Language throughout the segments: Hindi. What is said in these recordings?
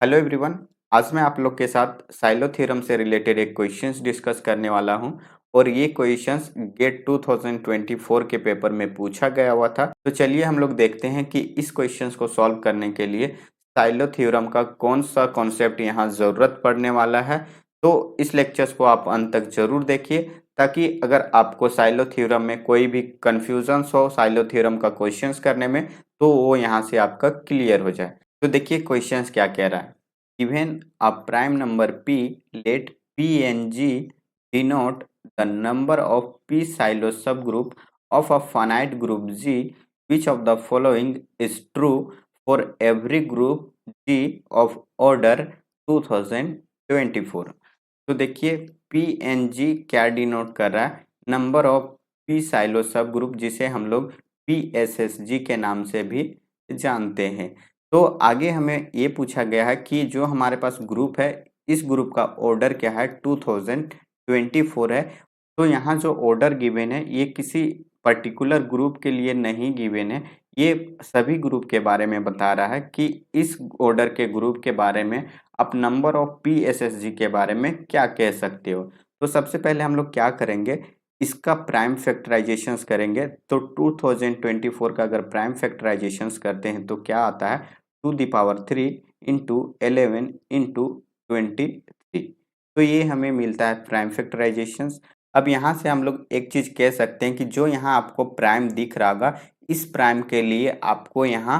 Hello everyone. आज मैं आप लोग के साथ साइलो थ्योरम से रिलेटेड एक क्वेश्चंस डिस्कस करने वाला हूं और ये क्वेश्चंस गेट 2024 के पेपर में पूछा गया हुआ था। तो चलिए हम लोग देखते हैं कि इस क्वेश्चंस को सॉल्व करने के लिए साइलो थ्योरम का कौन सा कॉन्सेप्ट यहाँ ज़रूरत पड़ने वाला है। तो इस लेक्चर्स को आप अंत तक जरूर देखिए ताकि अगर आपको साइलो थ्योरम में कोई भी कन्फ्यूजन्स हो साइलो थ्योरम का क्वेश्चंस करने में तो वो यहाँ से आपका क्लियर हो जाए। तो देखिए क्वेश्चंस क्या कह रहा है। Given a prime number p, let p and g denote the number of p silo subgroup of a finite group G. Which of the following is true for every group G of order 2024? तो देखिए p and g क्या डिनोट कर रहा है, नंबर ऑफ p साइलो सब ग्रुप जिसे हम लोग PSSG के नाम से भी जानते हैं। तो आगे हमें ये पूछा गया है कि जो हमारे पास ग्रुप है इस ग्रुप का ऑर्डर क्या है 2024 है। तो यहाँ जो ऑर्डर गिवन है ये किसी पर्टिकुलर ग्रुप के लिए नहीं गिवन है, ये सभी ग्रुप के बारे में बता रहा है कि इस ऑर्डर के ग्रुप के बारे में आप नंबर ऑफ PSSG के बारे में क्या कह सकते हो। तो सबसे पहले हम लोग क्या करेंगे, इसका प्राइम फैक्टराइजेशंस करेंगे। तो 2024 का अगर प्राइम फैक्टराइजेशंस करते हैं तो क्या आता है 2 द पावर 3 इंटू 11 इंटू 23। तो ये हमें मिलता है प्राइम फैक्टराइजेशंस। अब यहाँ से हम लोग एक चीज कह सकते हैं कि जो यहाँ आपको प्राइम दिख रहा होगा इस प्राइम के लिए आपको यहाँ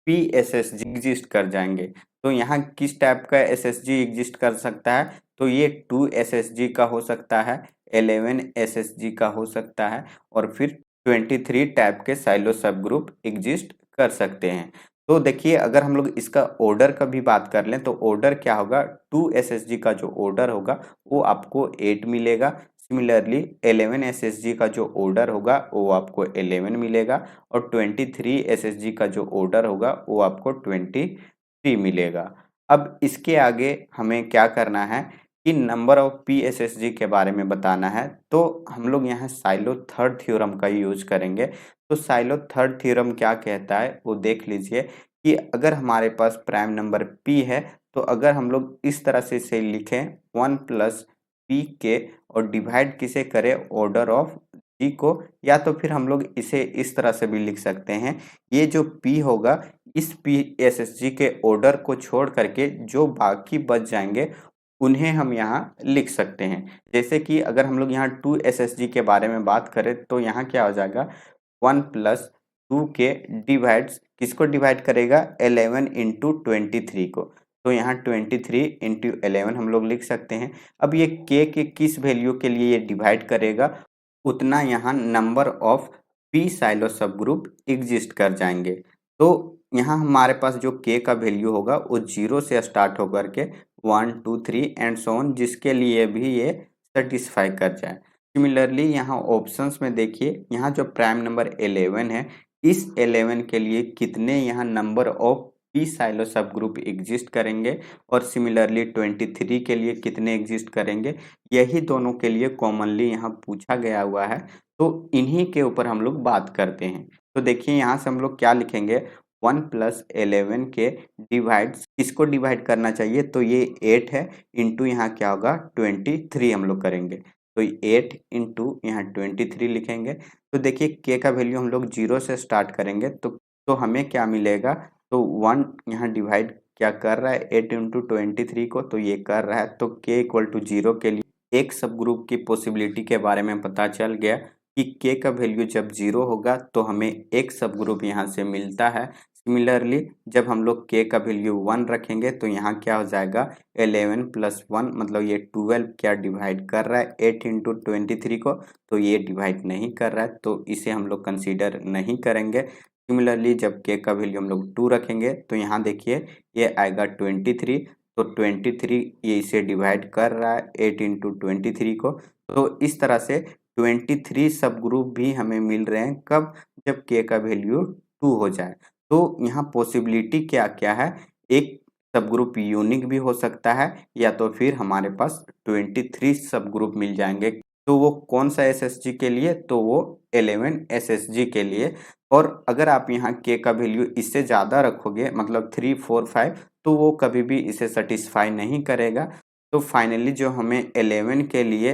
PSSG एग्जिस्ट कर जाएंगे। तो यहाँ किस टाइप का SSG एग्जिस्ट कर सकता है, तो ये 2 SSG का हो सकता है, 11 SSG का हो सकता है और फिर 23 टाइप के साइलो सब ग्रुप एग्जिस्ट कर सकते हैं। तो देखिए अगर हम लोग इसका ऑर्डर का भी बात कर लें तो ऑर्डर क्या होगा, 2 SSG का जो ऑर्डर होगा वो आपको 8 मिलेगा। सिमिलरली 11 SSG का जो ऑर्डर होगा वो आपको 11 मिलेगा और 23 SSG का जो ऑर्डर होगा वो आपको 23 मिलेगा। अब इसके आगे हमें क्या करना है कि नंबर ऑफ PSSG के बारे में बताना है। तो हम लोग यहाँ साइलो थर्ड थ्योरम का यूज करेंगे। तो साइलो थर्ड थ्योरम क्या कहता है वो देख लीजिए कि अगर हमारे पास प्राइम नंबर p है तो अगर हम लोग इस तरह से इसे लिखें 1 प्लस पी के और डिवाइड किसे करें ऑर्डर ऑफ g को, या तो फिर हम लोग इसे इस तरह से भी लिख सकते हैं, ये जो p होगा इस PSSG के ऑर्डर को छोड़ करके जो बाकी बच जाएंगे उन्हें हम यहाँ लिख सकते हैं। जैसे कि अगर हम लोग यहाँ 2 SSG के बारे में बात करें तो यहाँ क्या हो जाएगा 1 प्लस 2 के डिवाइड्स किसको डिवाइड करेगा 11 इंटू 23 को। तो यहाँ 23 इंटू 11 हम लोग लिख सकते हैं। अब ये के किस वैल्यू के लिए ये डिवाइड करेगा उतना यहाँ नंबर ऑफ p साइलो सब ग्रुप एग्जिस्ट कर जाएंगे। तो यहाँ हमारे पास जो k का वैल्यू होगा वो 0 से स्टार्ट होकर के 1 2 3 एंड सो ऑन जिसके लिए भी ये सेटिस्फाई कर जाए। सिमिलरली यहाँ ऑप्शंस में देखिए यहाँ जो प्राइम नंबर 11 है इस 11 के लिए कितने यहाँ नंबर ऑफ p साइलो सब ग्रुप एग्जिस्ट करेंगे और सिमिलरली 23 के लिए कितने एग्जिस्ट करेंगे, यही दोनों के लिए कॉमनली यहाँ पूछा गया हुआ है। तो इन्हीं के ऊपर हम लोग बात करते हैं। तो देखिए यहाँ से हम लोग क्या लिखेंगे 1 प्लस 11 के डिवाइड्स किसको डिवाइड करना चाहिए, तो ये 8 है इंटू यहाँ क्या होगा 23 हम लोग करेंगे। तो 8 इंटू यहाँ 23 लिखेंगे। तो देखिए के का वैल्यू हम लोग 0 से स्टार्ट करेंगे तो हमें क्या मिलेगा, तो 1 यहाँ डिवाइड क्या कर रहा है 8 इंटू 23 को, तो ये कर रहा है। तो के इक्वल टू 0 के लिए एक सब ग्रुप की पॉसिबिलिटी के बारे में पता चल गया कि के का वैल्यू जब 0 होगा तो हमें एक सब ग्रुप यहाँ से मिलता है। सिमिलरली जब हम लोग के का वैल्यू 1 रखेंगे तो यहाँ क्या हो जाएगा 11 प्लस 1 मतलब ये 12 क्या डिवाइड कर रहा है 8 इंटू 23 को, तो ये डिवाइड नहीं कर रहा है तो इसे हम लोग कंसीडर नहीं करेंगे। सिमिलरली जब के का वैल्यू हम लोग 2 रखेंगे तो यहाँ देखिए ये आएगा 23, तो 23 ये इसे डिवाइड कर रहा है 8 इंटू 23 को। तो इस तरह से 23 सब ग्रुप भी हमें मिल रहे हैं कब, जब के का वैल्यू 2 हो जाए। तो यहाँ पॉसिबिलिटी क्या क्या है, एक सब ग्रुप यूनिक भी हो सकता है या तो फिर हमारे पास 23 सब ग्रुप मिल जाएंगे तो वो कौन सा एसएसजी के लिए, तो वो 11 एसएसजी के लिए। और अगर आप यहाँ के का वैल्यू इससे ज़्यादा रखोगे मतलब 3, 4, 5, तो वो कभी भी इसे सेटिस्फाई नहीं करेगा। तो फाइनली जो हमें 11 के लिए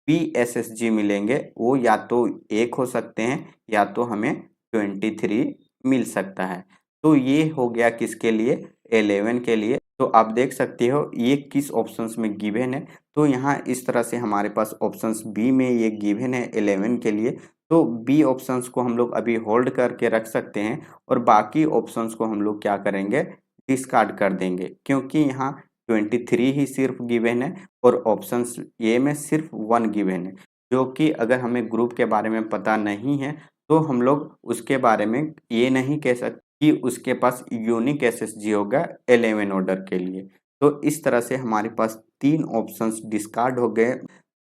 पी एस एस जी मिलेंगे वो या तो 1 हो सकते हैं या तो हमें 23 मिल सकता है। तो ये हो गया किसके लिए, 11 के लिए। तो आप देख सकते हो ये किस ऑप्शंस में गिवन है। तो यहाँ इस तरह से हमारे पास ऑप्शंस बी में ये गिवन है 11 के लिए। तो बी ऑप्शंस को हम लोग अभी होल्ड करके रख सकते हैं और बाकी ऑप्शंस को हम लोग क्या करेंगे, डिस्कार्ड कर देंगे, क्योंकि यहाँ 23 ही सिर्फ गिवन है और ऑप्शंस ए में सिर्फ 1 गिवन है, जो कि अगर हमें ग्रुप के बारे में पता नहीं है तो हम लोग उसके बारे में ये नहीं कह सकते कि उसके पास यूनिक एसएसजी होगा 11 ऑर्डर के लिए। तो इस तरह से हमारे पास 3 ऑप्शंस डिस्कार्ड हो गए।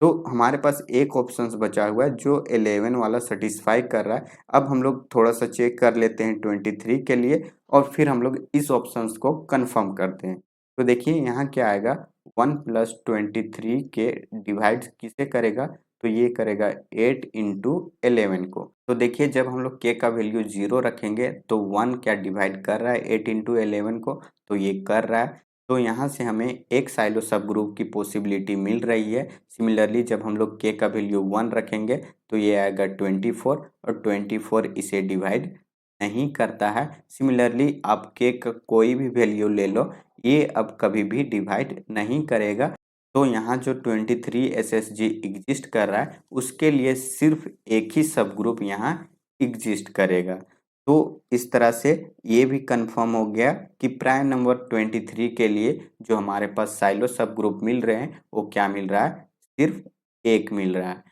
तो हमारे पास एक ऑप्शंस बचा हुआ है जो 11 वाला सेटिस्फाई कर रहा है। अब हम लोग थोड़ा सा चेक कर लेते हैं 23 के लिए और फिर हम लोग इस ऑप्शंस को कंफर्म करते हैं। तो देखिए यहाँ क्या आएगा, 1 प्लस 23 के डिवाइड किसे करेगा, तो ये करेगा 8 इंटू 11 को। तो देखिए जब हम लोग के का वैल्यू 0 रखेंगे तो 1 क्या डिवाइड कर रहा है 8 इंटू 11 को, तो ये कर रहा है। तो यहाँ से हमें एक साइलो सब ग्रुप की पॉसिबिलिटी मिल रही है। सिमिलरली जब हम लोग के का वैल्यू 1 रखेंगे तो ये आएगा 24 और 24 इसे डिवाइड नहीं करता है। सिमिलरली आप के का कोई भी वैल्यू ले लो, ये अब कभी भी डिवाइड नहीं करेगा। तो यहाँ जो 23 एसएसजी एग्जिस्ट कर रहा है उसके लिए सिर्फ एक ही सब ग्रुप यहाँ एग्जिस्ट करेगा। तो इस तरह से ये भी कंफर्म हो गया कि प्राइम नंबर 23 के लिए जो हमारे पास साइलो सब ग्रुप मिल रहे हैं वो क्या मिल रहा है, सिर्फ एक मिल रहा है।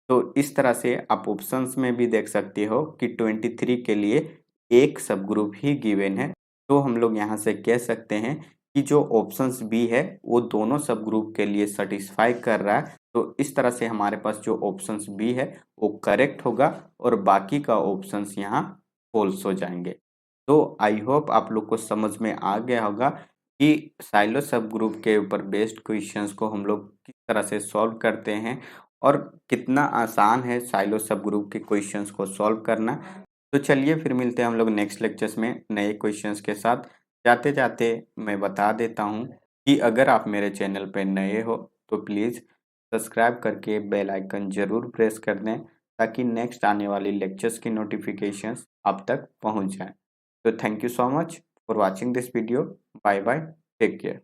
तो इस तरह से आप ऑप्शंस में भी देख सकते हो कि 23 के लिए एक सब ग्रुप ही गिवन है। तो हम लोग यहाँ से कह सकते हैं कि जो ऑप्शंस बी है वो दोनों सब ग्रुप के लिए सेटिस्फाई कर रहा है। तो इस तरह से हमारे पास जो ऑप्शंस बी है वो करेक्ट होगा और बाकी का ऑप्शंस यहाँ फॉल्स हो जाएंगे। तो आई होप आप लोग को समझ में आ गया होगा कि साइलो सब ग्रुप के ऊपर बेस्ड क्वेश्चंस को हम लोग किस तरह से सॉल्व करते हैं और कितना आसान है साइलो सब ग्रुप के क्वेश्चंस को सॉल्व करना। तो चलिए फिर मिलते हैं हम लोग नेक्स्ट लेक्चर्स में नए क्वेश्चंस के साथ। जाते जाते मैं बता देता हूँ कि अगर आप मेरे चैनल पर नए हो तो प्लीज़ सब्सक्राइब करके बेल आइकन ज़रूर प्रेस कर दें ताकि नेक्स्ट आने वाली लेक्चर्स की नोटिफिकेशंस आप तक पहुँच जाए। तो thank you so much for watching this video. Bye bye, take care.